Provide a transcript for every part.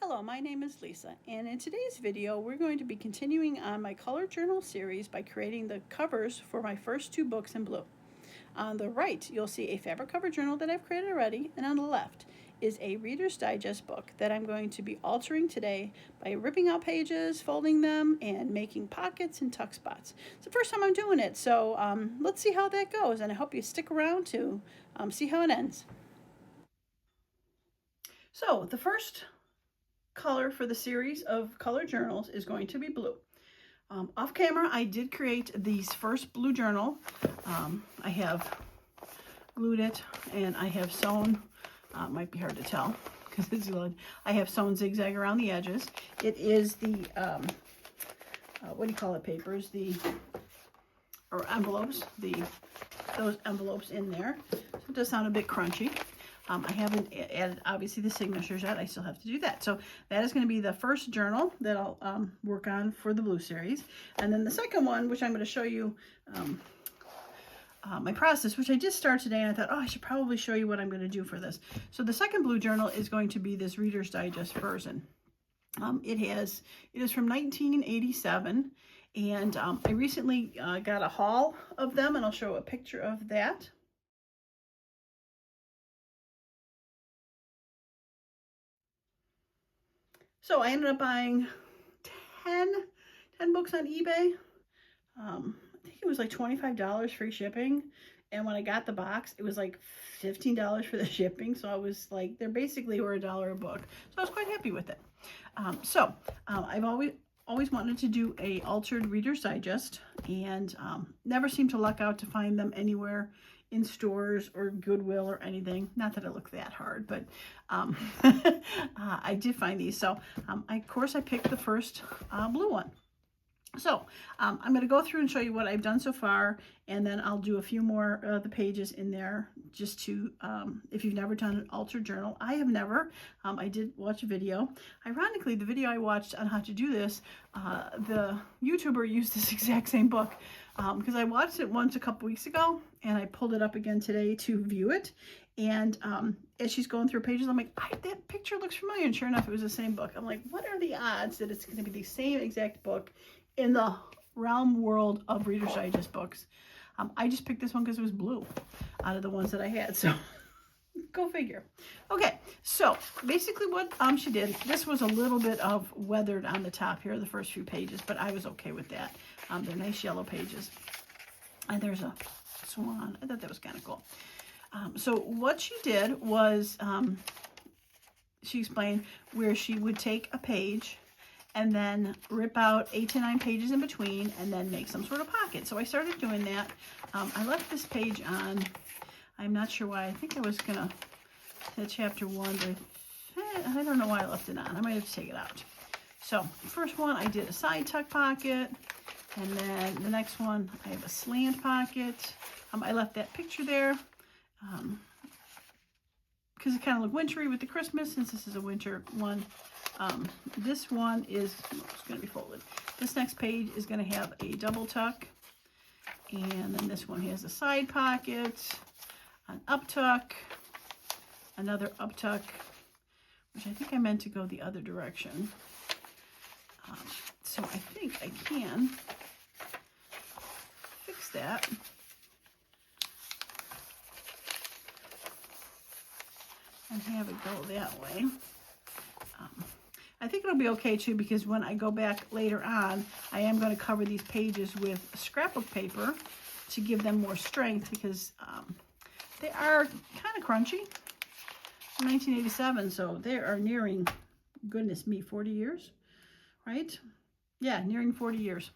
Hello, my name is Lisa, and in today's video we're going to be continuing on my color journal series by creating the covers for my first two books in blue. On the right, you'll see a fabric cover journal that I've created already, and on the left is a Reader's Digest book that I'm going to be altering today by ripping out pages, folding them, and making pockets and tuck spots. It's the first time I'm doing it, so let's see how that goes, and I hope you stick around to see how it ends. So the first color for the series of color journals is going to be blue. Off camera, I did create these first blue journal. I have glued it and I have sewn, might be hard to tell because it's glued. I have sewn zigzag around the edges. It is the, what do you call it, papers, or envelopes, those envelopes in there. So it does sound a bit crunchy. I haven't added, obviously, the signatures yet. I still have to do that. So that is going to be the first journal that I'll work on for the blue series. And then the second one, which I'm going to show you my process, which I just started today, and I thought, oh, I should probably show you what I'm going to do for this. So the second blue journal is going to be this Reader's Digest version. It is from 1987, and I recently got a haul of them, and I'll show a picture of that. So I ended up buying 10 books on eBay. I think it was like $25 free shipping. And when I got the box, it was like $15 for the shipping. So I was like, they're basically were $1 a book. So I was quite happy with it. I've always wanted to do a altered Reader's Digest, and never seemed to luck out to find them anywhere in stores or Goodwill or anything. Not that it looked that hard, but I did find these. So of course I picked the first blue one. So I'm going to go through and show you what I've done so far, and then I'll do a few more of the pages in there just to, if you've never done an altered journal. I have never. I did watch a video. Ironically, the video I watched on how to do this, the YouTuber used this exact same book, because I watched it once a couple weeks ago, and I pulled it up again today to view it. And as she's going through pages, I'm like, that picture looks familiar. And sure enough, it was the same book. I'm like, what are the odds that it's going to be the same exact book in the realm world of Reader's Digest books? I just picked this one because it was blue out of the ones that I had. So go figure. Okay, so basically what she did, this was a little bit of weathered on the top here, the first few pages, but I was okay with that. They're nice yellow pages. And there's a swan. I thought that was kind of cool. So what she did was, she explained where she would take a page and then rip out 8 to 9 pages in between and then make some sort of pocket. So I started doing that. I left this page on, I'm not sure why. I think I was gonna chapter 1, but I don't know why I left it on. I might have to take it out. So the first one, I did a side tuck pocket, and then the next one, I have a slant pocket. I left that picture there because it kind of looked wintry with the Christmas, since this is a winter one. This one is going to be folded. This next page is going to have a double tuck, and then this one has a side pocket, an up tuck, another up tuck, which I think I meant to go the other direction. So I think I can fix that. And have it go that way. I think it'll be okay too, because when I go back later on, I am going to cover these pages with scrapbook paper to give them more strength, because they are kind of crunchy. 1987, so they are nearing, goodness me, 40 years, right? Yeah, nearing 40 years.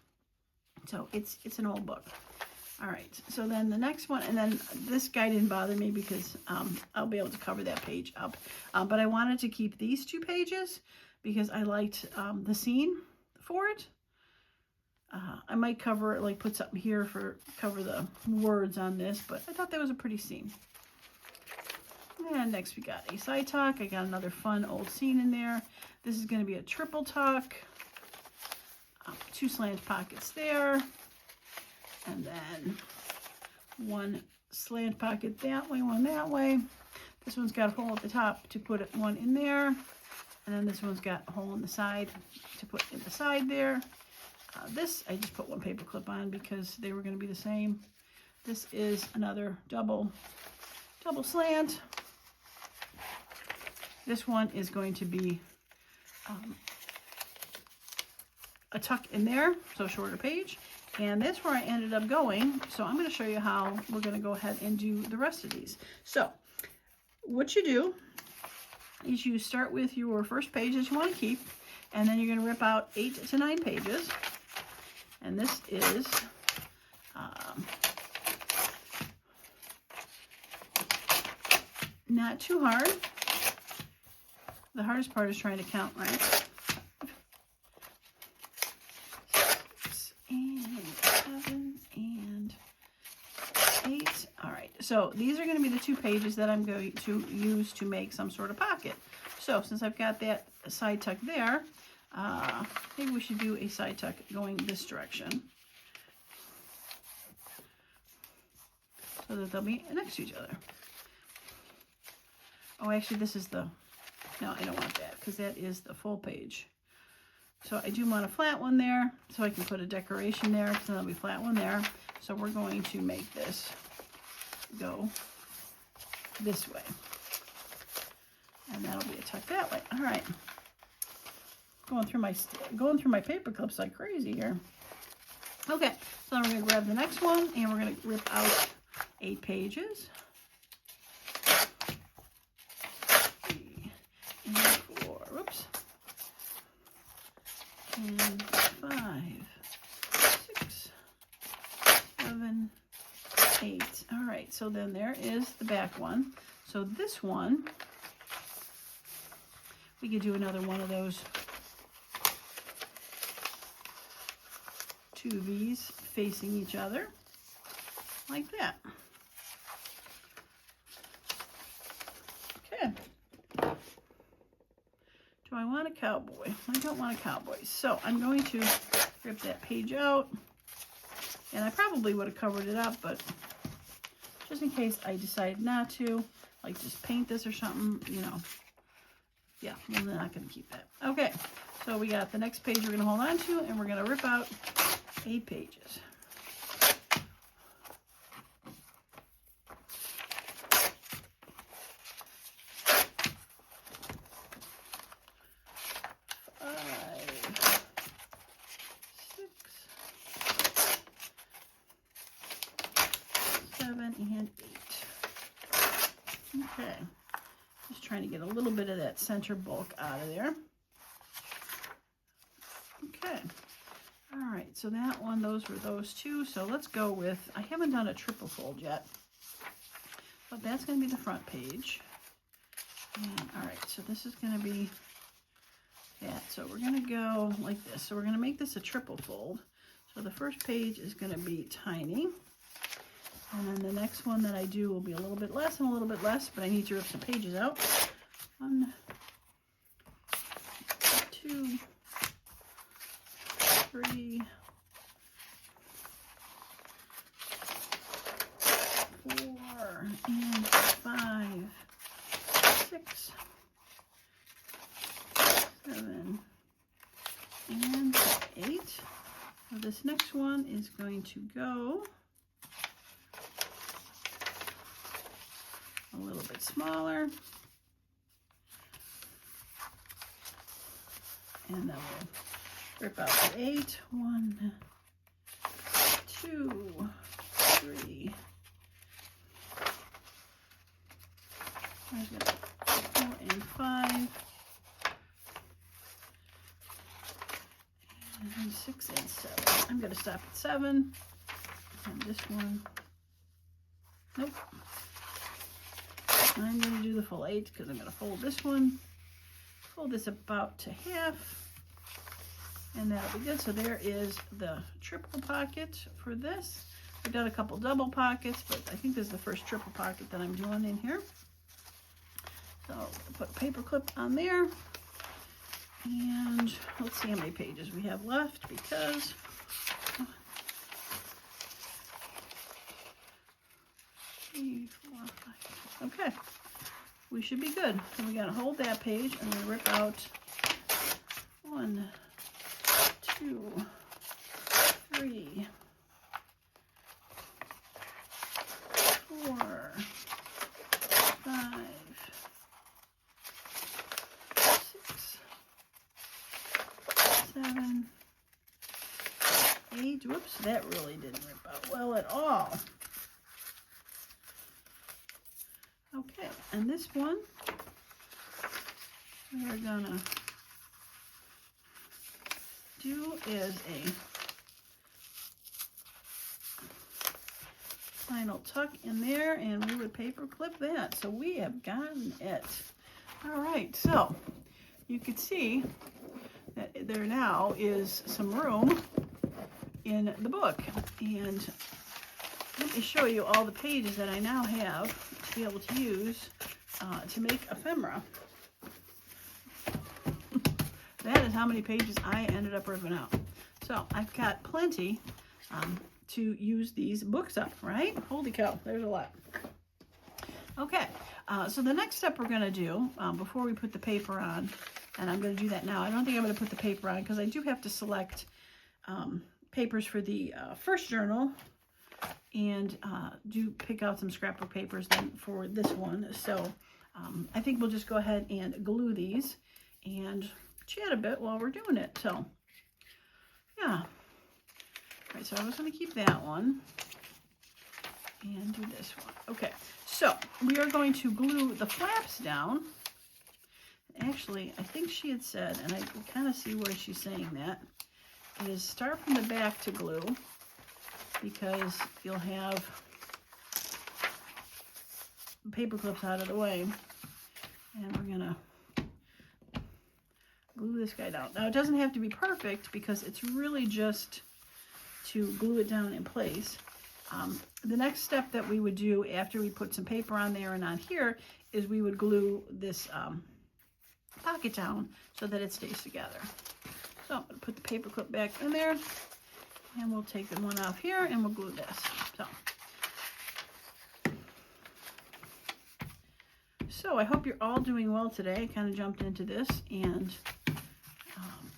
So it's an old book. All right, so then the next one, and then this guy didn't bother me because I'll be able to cover that page up. But I wanted to keep these 2 pages because I liked the scene for it. I might cover it, like put something here for cover the words on this, but I thought that was a pretty scene. And next we got a side tuck. I got another fun old scene in there. This is going to be a triple tuck. 2 slant pockets there. And then 1 slant pocket that way, 1 that way. This one's got a hole at the top to put one in there. And then this one's got a hole in the side to put in the side there. This, I just put one paper clip on because they were going to be the same. This is another double slant. This one is going to be a tuck in there, so shorter page. And that's where I ended up going. So I'm going to show you how we're going to go ahead and do the rest of these. So what you do is you start with your first page that you want to keep, and then you're going to rip out 8 to 9 pages. And this is not too hard. The hardest part is trying to count, right? 6 and 7 and 8. All right, so these are going to be the 2 pages that I'm going to use to make some sort of pocket. So since I've got that side tuck there, maybe we should do a side tuck going this direction so that they'll be next to each other. Oh, actually, this is the, no, I don't want that because that is the full page. So I do want a flat one there so I can put a decoration there, so there'll be a flat one there. So we're going to make this go this way. And that'll be a tuck that way. All right. Going through my paper clips like crazy here. Okay, so then we're going to grab the next one and we're going to rip out 8 pages. 3 and 4, whoops. And 5, 6, 7, 8. All right, so then there is the back one. So this one, we could do another one of those 2 V's facing each other, like that. Okay. Do I want a cowboy? I don't want a cowboy. So I'm going to rip that page out. And I probably would have covered it up, but just in case I decide not to, like just paint this or something, you know. Yeah, we're not going to keep that. Okay, so we got the next page we're going to hold on to, and we're going to rip out 8 pages. And 8. Okay, just trying to get a little bit of that center bulk out of there. Okay, all right, so that one, those were those 2. So let's go with, I haven't done a triple fold yet, but that's going to be the front page. And all right, so this is going to be that. So we're going to go like this. So we're going to make this a triple fold. So the first page is going to be tiny. And then the next one that I do will be a little bit less and a little bit less, but I need to rip some pages out. 1, 2, 3, 4, and 5, 6, 7, and 8. So this next one is going to go a little bit smaller, and then we'll rip out the 8. 1, 2, 3. I've got 4 and 5, and 6 and 7. I'm going to stop at 7, and this one, nope. I'm going to do the full 8 because I'm going to fold this one, fold this about to half, and that'll be good. So there is the triple pocket for this. I've done a couple double pockets, but I think this is the first triple pocket that I'm doing in here. So I'll put a paper clip on there, and let's see how many pages we have left because okay. we should be good. So we're gonna hold that page. I'm gonna rip out 1, 2, 3, 4, 5, 6, 7, 8. Whoops, that really didn't rip out well at all. Okay, and this one we are gonna do is a final tuck in there, and we would paper clip that. So we have gotten it. All right, so you can see that there now is some room in the book, and let me show you all the pages that I now have to be able to use to make ephemera. That is how many pages I ended up ripping out. So I've got plenty to use these books up, right? Holy cow, there's a lot. Okay, so the next step we're going to do before we put the paper on, and I'm going to do that now. I don't think I'm going to put the paper on because I do have to select papers for the first journal and do pick out some scrapbook papers then for this one. So I think we'll just go ahead and glue these and chat a bit while we're doing it. So yeah. All right, so I was going to keep that one and do this one. Okay, so we are going to glue the flaps down. Actually, I think she had said, and I can kind of see where she's saying that, is start from the back to glue, because you'll have paper clips out of the way. And we're gonna glue this guy down. Now it doesn't have to be perfect because it's really just to glue it down in place. The next step that we would do after we put some paper on there and on here is we would glue this pocket down so that it stays together. So I'm going to put the paper clip back in there, and we'll take the one off here and we'll glue this. So I hope you're all doing well today. I kind of jumped into this and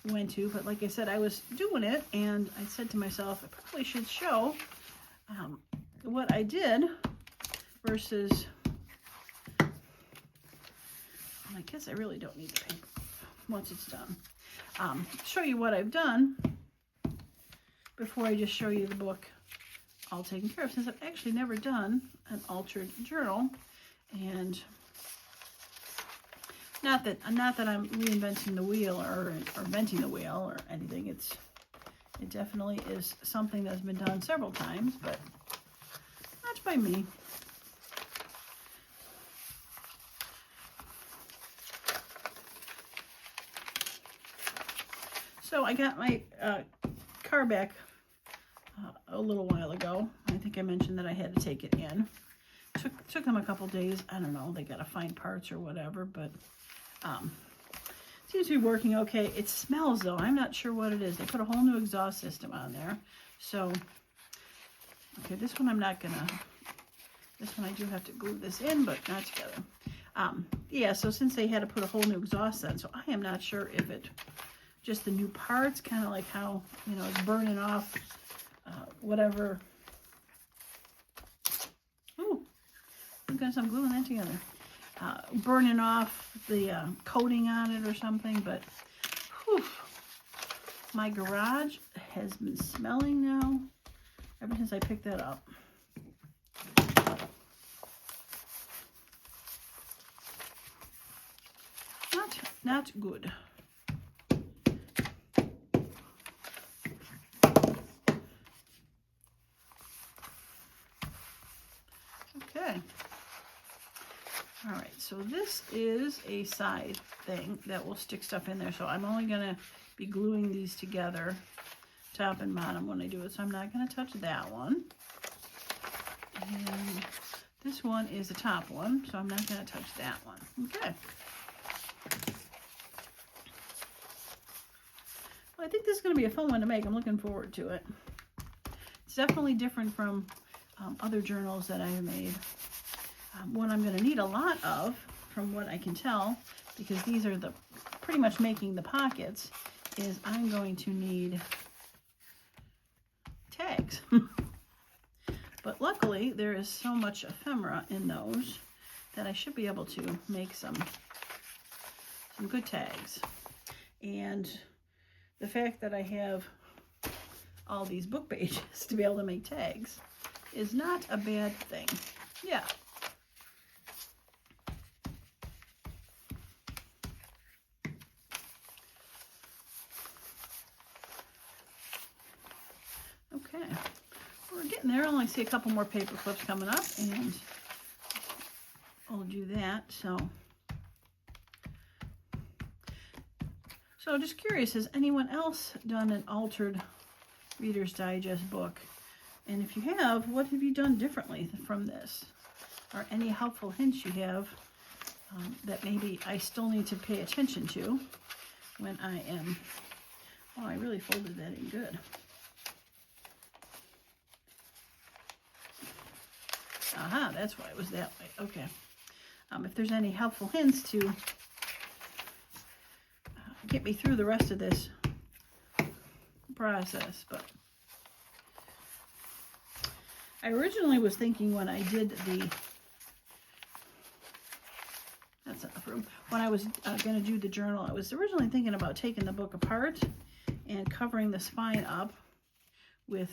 went to, but like I said, I was doing it and I said to myself, I probably should show what I did versus, I guess I really don't need the paper once it's done. Show you what I've done before I just show you the book all taken care of, since I've actually never done an altered journal. And not that I'm reinventing the wheel or inventing the wheel or anything. It definitely is something that's been done several times, but not by me. So I got my car back a little while ago. I think I mentioned that I had to take it in. Took them a couple days. I don't know. They got to find parts or whatever, but seems to be working okay. It smells though. I'm not sure what it is. They put a whole new exhaust system on there. So, okay, this one I'm not gonna. This one I do have to glue this in, but not together. Yeah. So since they had to put a whole new exhaust on, so I am not sure if it just the new parts, kind of like how it's burning off whatever. Ooh, goodness, I'm gluing that together. Burning off the coating on it or something, but whew, my garage has been smelling now ever since I picked that up. Not good. Okay. All right, so this is a side thing that will stick stuff in there. So I'm only gonna be gluing these together, top and bottom, when I do it. So I'm not gonna touch that one. And this one is the top one, so I'm not gonna touch that one. Okay. Well, I think this is gonna be a fun one to make. I'm looking forward to it. It's definitely different from other journals that I have made. What I'm going to need a lot of from what I can tell, because these are the pretty much making the pockets, is I'm going to need tags. But luckily there is so much ephemera in those that I should be able to make some good tags. And the fact that I have all these book pages to be able to make tags is not a bad thing. Yeah. Okay, we're getting there. I only see a couple more paper clips coming up, and I'll do that. So just curious, has anyone else done an altered Reader's Digest book? And if you have, what have you done differently from this? Or any helpful hints you have that maybe I still need to pay attention to when I am... Oh, I really folded that in good. Aha, that's why it was that way. Okay. If there's any helpful hints to get me through the rest of this process. But I originally was thinking when I did the... That's enough room. When I was going to do the journal, I was originally thinking about taking the book apart and covering the spine up with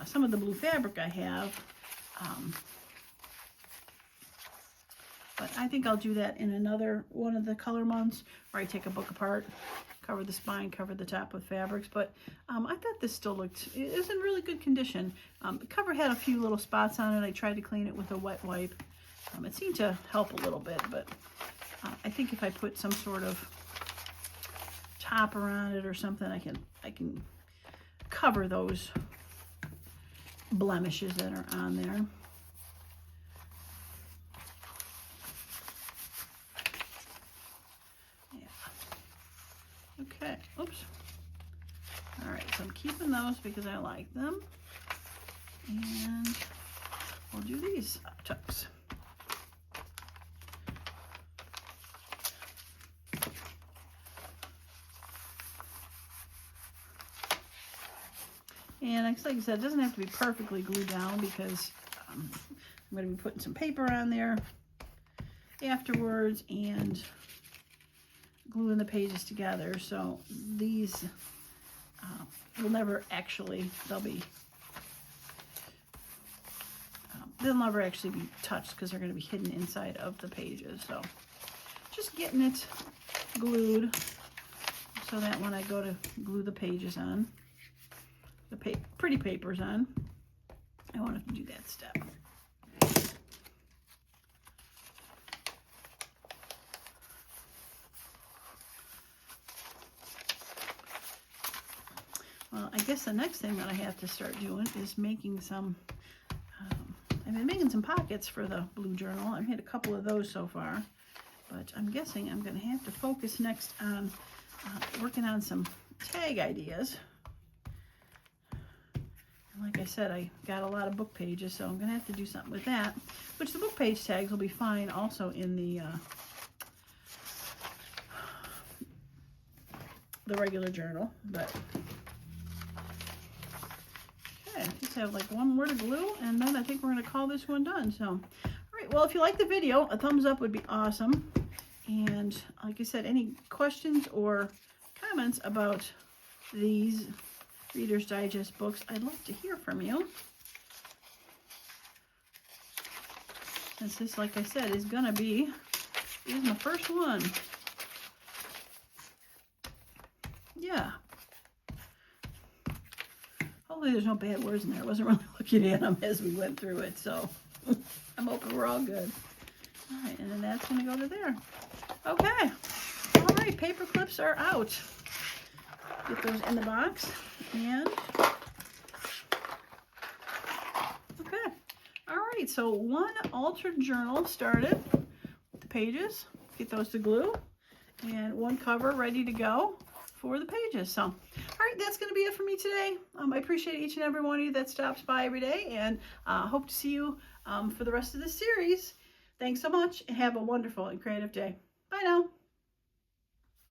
some of the blue fabric I have. But I think I'll do that in another one of the color months where I take a book apart, cover the spine, cover the top with fabrics. But I thought this still looked, it was in really good condition. The cover had a few little spots on it. I tried to clean it with a wet wipe. It seemed to help a little bit, but I think if I put some sort of topper on it or something, I can cover those blemishes that are on there. Yeah. Okay. Oops. All right. So I'm keeping those because I like them, and we'll do these tucks. And like I said, it doesn't have to be perfectly glued down because I'm going to be putting some paper on there afterwards and gluing the pages together. So these will never actually, they'll never actually be touched because they're going to be hidden inside of the pages. So just getting it glued so that when I go to glue the pages on, the pretty papers on, I won't have to do that step. Well, I guess the next thing that I have to start doing is making some, I've been making some pockets for the blue journal. I've had a couple of those so far, but I'm guessing I'm going to have to focus next on working on some tag ideas. Like I said, I got a lot of book pages, so I'm going to have to do something with that, which the book page tags will be fine also in the regular journal. But okay, I just have like one more to glue, and then I think we're going to call this one done. So, all right, well, if you like the video, a thumbs up would be awesome. And like I said, any questions or comments about these Reader's Digest books, I'd love to hear from you. Since this, like I said, is my first one. Yeah. Hopefully there's no bad words in there. I wasn't really looking at them as we went through it, so I'm hoping we're all good. All right, and then that's going to go to there. Okay. All right, paper clips are out. Get those in the box. And okay, all right, so one altered journal started with the pages, get those to glue, and one cover ready to go for the pages. So all right, that's going to be it for me today. I appreciate each and every one of you that stops by every day, and hope to see you for the rest of this series. Thanks so much and have a wonderful and creative day. Bye now.